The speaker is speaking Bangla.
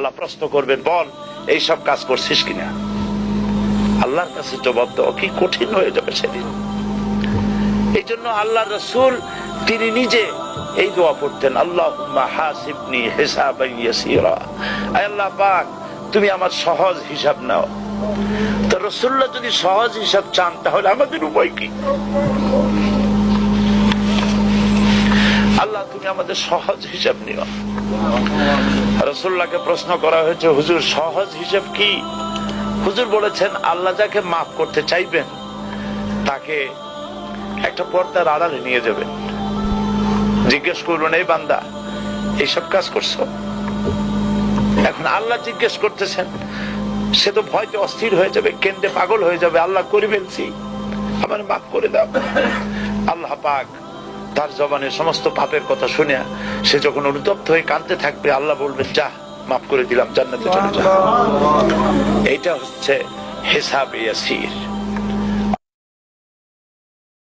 আল্লাহ প্রশ্ন করবেন, বল এইসব কাজ করছিস কিনা। আল্লাহর কাছে জবাব দেওয়া কি কঠিন হয়ে যাবে সেদিন। এই জন্য আল্লাহ রাসূল তিনি নিজে এই দোয়া পড়তেন, আল্লাহুম্মা হাসিবনি হিসাবান ইয়াসীরা, আয় আল্লাহ পাক তুমি আমার সহজ হিসাব নাও। তো রাসূলুল্লাহ যদি সহজ হিসাব চান তাহলে আমাদের উপায় কি? আল্লাহ তুমি আমাদের সহজ হিসাব নিও। রাসূলুল্লাহকে প্রশ্ন করা হয়েছে, হুজুর সহজ হিসাব কি? হুজুর বলেছেন, আল্লাহ যাকে মাফ করতে চাইবেন তাকে একটা পর্দার আড়ালে নিয়ে যাবেন, জিজ্ঞেস করবেন, এই বান্দা এইসব কাজ করছো? এখন আল্লাহ জিজ্ঞেস করতেছেন, সে তো ভয়তে অস্থির হয়ে যাবে, কেন্দে পাগল হয়ে যাবে, আল্লাহ করে ফেলছি, আমার মাফ করে দাও। আল্লাহ পাক তার জবানের সমস্ত পাপের কথা শুনে সে যখন অনুতপ্ত হয়ে কাঁদতে থাকবে, আল্লাহ বলবেন, যা মাফ করে দিলাম, জান্নাতে চলে যা। এইটা হচ্ছে হিসাব ইয়াসির।